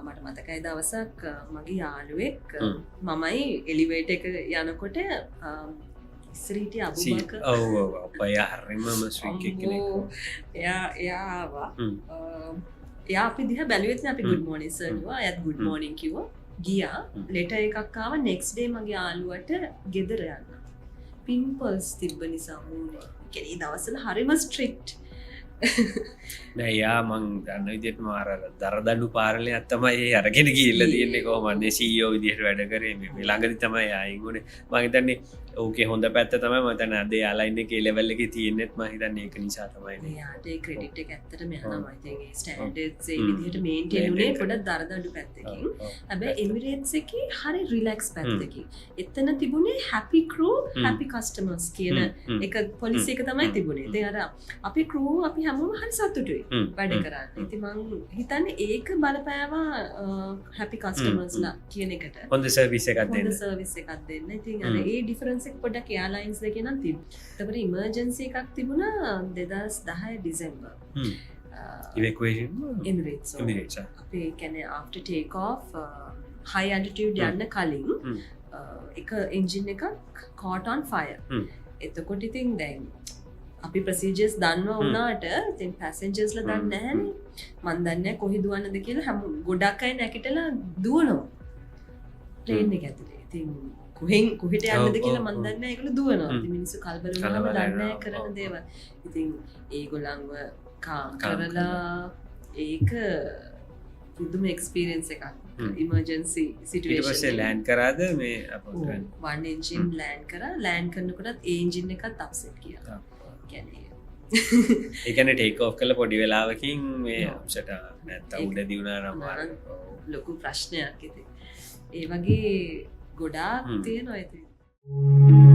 මට මතකයි දවසක් මගේ යාළුවෙක් මමයි එලිවේටර් එක යනකොට ඉස්සරහිටිය අබුබක හරිම ස්ට්‍රීට් කෙනෙක්. එයා ආවා. එයා අපි දිහා බැලුවෙත් නෑ. අපි good morning sir කිව්වා. එයාත් good morning කිව්වා. ගියා. ලෙටර් එකක් ආවා next day මගේ යාළුවට ගෙදර යන්න. pimples තිබ්බ නිසා මූණේ. ඒ කියන්නේ දවස්වල හරිම strict. නෑ යා මං දන්න විදිහට මාර දරදඬු පාරලයක් තමයි අරගෙන ගිහිල්ලා තියෙන්නේ කොහොමද CEO විදිහට වැඩ කරේ මේ ළඟදි තමයි ආයින් උනේ මං හිතන්නේ ඕකේ හොඳ පැත්ත තමයි මම හිතන්නේ අද යාලා ඉන්නේ කේ ලෙවල් එකේ තියෙන්නෙත් මං හිතන්නේ ඒක නිසා තමයි නේ යාට ඒ ක්‍රෙඩිට් එක ඇත්තටම යනවා I think ඒ ස්ටෑන්ඩඩ්ස් ඒ විදිහට මේන්ටේන් උනේ පොඩක් දරදඬු පැත්තකින් හැබැයි එමිරේට්ස් එකේ හරි රිලැක්ස් පැත්තකින් එතන තිබුණේ happy crew happy customers කියන එක පොලිසි එක තමයි තිබුණේ ඉතින් අර අපි crew අපි හැමෝම හරි සතුටුයි වැඩ කරන්න. ඉතින් මං හිතන්නේ ඒක බලපෑවා happy customers ලා කියන එකට. හොඳ සර්විස් එකක් දෙන්න. හොඳ සර්විස් එකක් දෙන්න. ඉතින් අර ඒ ඩිෆරන්ස් එක පොඩ්ඩක් එයාලයින්ස් දෙකේ නම් තිබුණා. ඊට ඉමර්ජන්සි එකක් තිබුණා 2010 ඩිසෙම්බර්. evacuation Emirates. අපි කියන්නේ after take off high altitude යන්න කලින් එක එන්ජින් එකක් caught on fire. එතකොට ඉතින් දැන් අපි ප්‍රොසීජර්ස් දන්නවා වුණාට ඉතින් පැසෙන්ජර්ස්ලා දන්නේ නැහැනේ. මන් දන්නේ නැහැ කොහේ දුවන්නද කියලා හැම ගොඩක් අය නැකිටලා දුවනවා. ප්ලේන් එක ඇතුලේ. ඉතින් කොහෙට යන්නද කියලා මන් දන්නේ නැහැ ඒගොල්ලෝ දුවනවා. ඉතින් මිනිස්සු කලබල වුණාම දන්නේ නැහැ කරන දේවල්. ඉතින් ඒගොල්ලන්ව කරලා ඒක පුදුම එක්ස්පීරියන්ස් එකක්. Emergency situation. ඊට පස්සේ ලෑන්ඩ් කරාද මේ අපෝ වන් එන්ජින් ලෑන්ඩ් කරා. ලෑන්ඩ් කරනකොටත් ඒ එන්ජින් එකත් අප්සෙට් ගියා. ඒකන ටේක් ඕෆ් කළ පොඩි වෙලාවකින් මේ අප්සට නැත්ත උඩ දියුණා නම් ලොකු ප්‍රශ්නයක් ඉති ඒ වගේ ගොඩාක් තියෙනවා ඇති